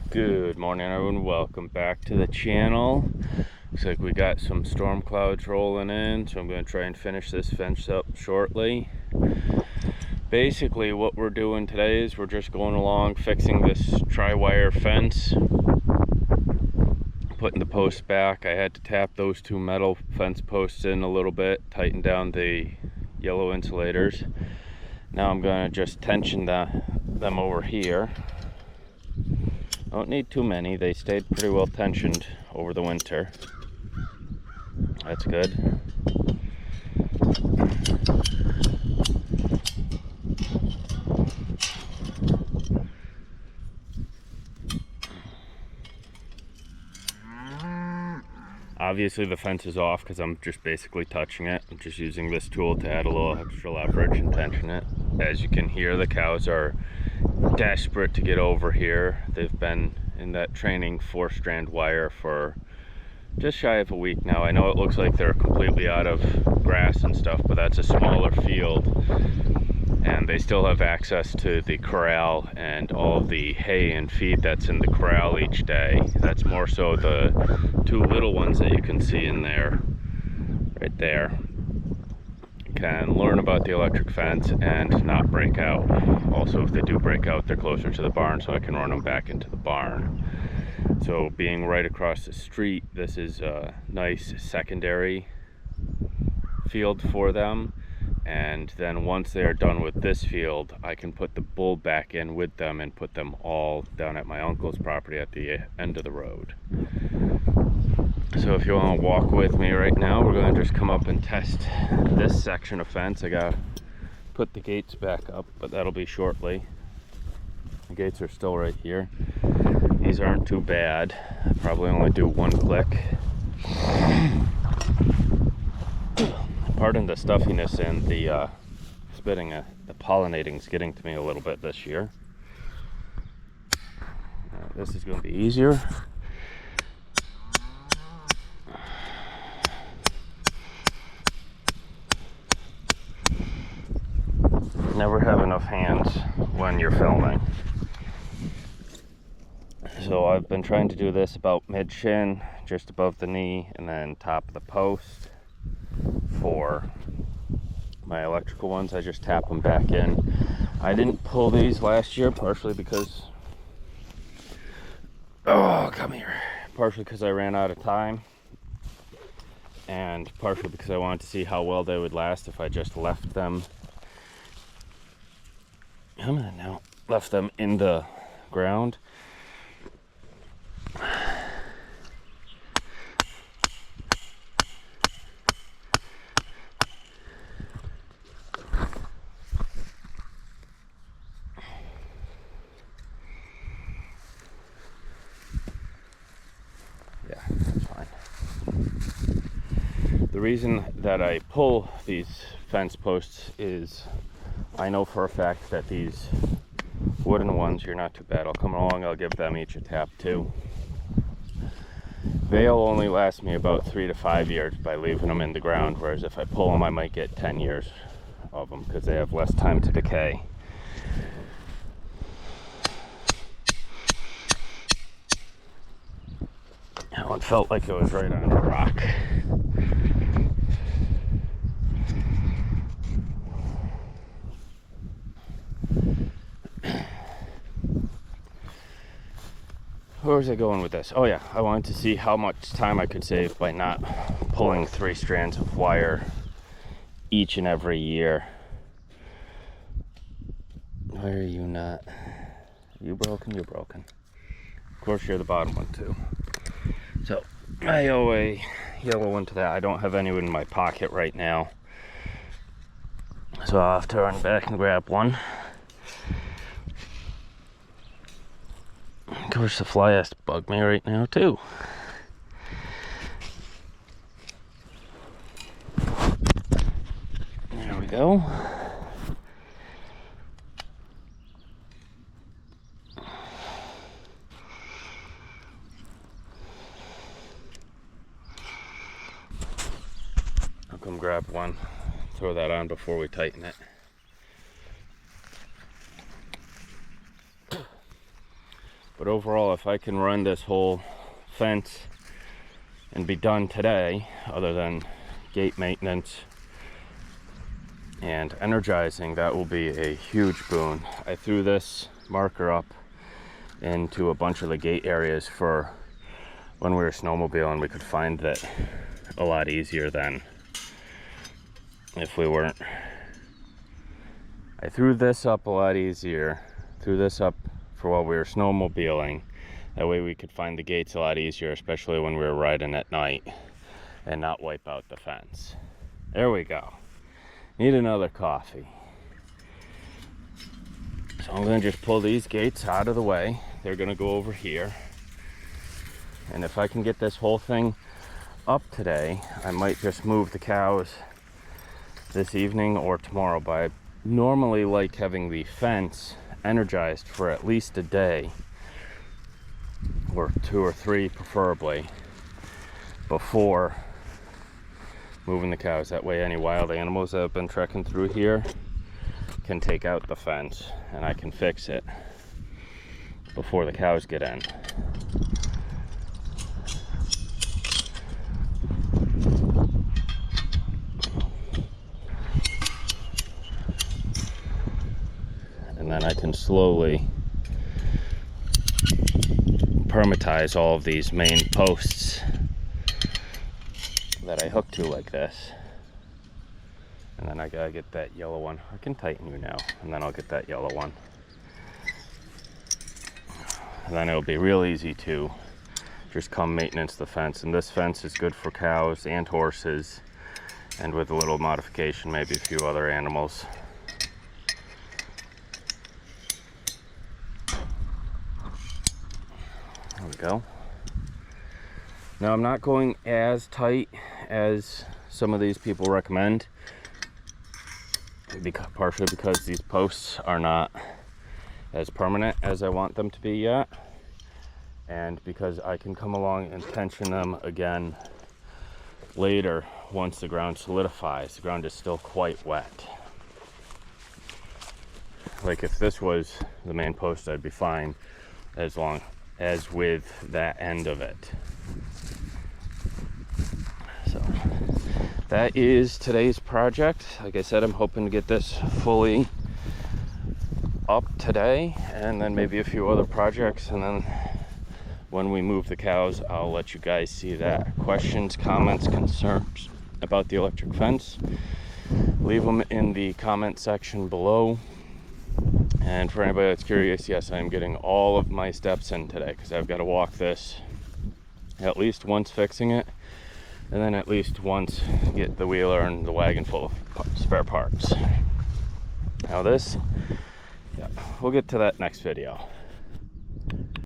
Good morning, everyone. Welcome back to the channel. Looks like we got some storm clouds rolling in, so I'm going to try and finish this fence up shortly. Basically, what we're doing today is we're just going along fixing this tri-wire fence, putting the posts back. I had to tap those two metal fence posts in a little bit, tighten down the yellow insulators. Now I'm going to just tension them over here. Don't need too many. They stayed pretty well tensioned over the winter. That's good. Obviously the fence is off because I'm just basically touching it. I'm just using this tool to add a little extra leverage and tension it. As you can hear, the cows are desperate to get over here. They've been in that training 4-strand wire for just shy of a week now. I know it looks like they're completely out of grass and stuff, but that's a smaller field, and they still have access to the corral and all the hay and feed that's in the corral each day. That's more so the two little ones that you can see in there, right there, can learn about the electric fence and not break out. Also, if they do break out, they're closer to the barn, so I can run them back into the barn. So being right across the street, this is a nice secondary field for them. And then once they are done with this field, I can put the bull back in with them and put them all down at my uncle's property at the end of the road. So if you want to walk with me right now, we're going to just come up and test this section of fence. I got to put the gates back up, but that'll be shortly. The gates are still right here. These aren't too bad. I probably only do one click. Pardon the stuffiness and the spitting. The pollinating is getting to me a little bit this year. This is going to be easier. Never have enough hands when you're filming. So I've been trying to do this about mid-shin, just above the knee, and then top of the post. For my electrical ones, I just tap them back in. I didn't pull these last year, partially because partially because I ran out of time, and partially because I wanted to see how well they would last if I just left them in the ground. Yeah, that's fine. The reason that I pull these fence posts is I know for a fact that these wooden ones, you're not too bad. I'll come along, I'll give them each a tap too. They'll only last me about 3 to 5 years by leaving them in the ground, whereas if I pull them, I might get 10 years of them because they have less time to decay. That one felt like it was right on a rock. Where was I going with this? Oh yeah, I wanted to see how much time I could save by not pulling 3 strands of wire each and every year. Why are you not? You broken? You're broken. Of course, you're the bottom one too. So I owe a yellow one to that. I don't have any in my pocket right now, so I'll have to run back and grab one. Of course, the fly has to bug me right now too. There we go. I'll come grab one, throw that on before we tighten it. But overall, if I can run this whole fence and be done today, other than gate maintenance and energizing, that will be a huge boon. I threw this marker up into a bunch of the gate areas for when we were snowmobiling. We could find that a lot easier than if we weren't. I threw this up a lot easier. Threw this up for while we were snowmobiling. That way we could find the gates a lot easier, especially when we were riding at night, and not wipe out the fence. There we go. Need another coffee. So I'm gonna just pull these gates out of the way. They're gonna go over here. And if I can get this whole thing up today, I might just move the cows this evening or tomorrow. But I normally like having the fence energized for at least a day, or 2 or 3 preferably, before moving the cows. That way any wild animals that have been trekking through here can take out the fence, and I can fix it before the cows get in. And then I can slowly permatize all of these main posts that I hook to like this. And then I gotta get that yellow one. I can tighten you now, and then I'll get that yellow one. And then it'll be real easy to just come maintenance the fence. And this fence is good for cows and horses, and with a little modification, maybe a few other animals. There we go. Now I'm not going as tight as some of these people recommend, partially because these posts are not as permanent as I want them to be yet, and because I can come along and tension them again later once the ground solidifies. The ground is still quite wet. Like if this was the main post, I'd be fine as long as with that end of it. So that is today's project. Like I said, I'm hoping to get this fully up today, and then maybe a few other projects, and then when we move the cows, I'll let you guys see that. Questions, comments, concerns about the electric fence, leave them in the comment section below. And for anybody that's curious, yes, I'm getting all of my steps in today, because I've got to walk this at least once fixing it, and then at least once get the wheeler and the wagon full of spare parts. Now this, yeah, we'll get to that next video.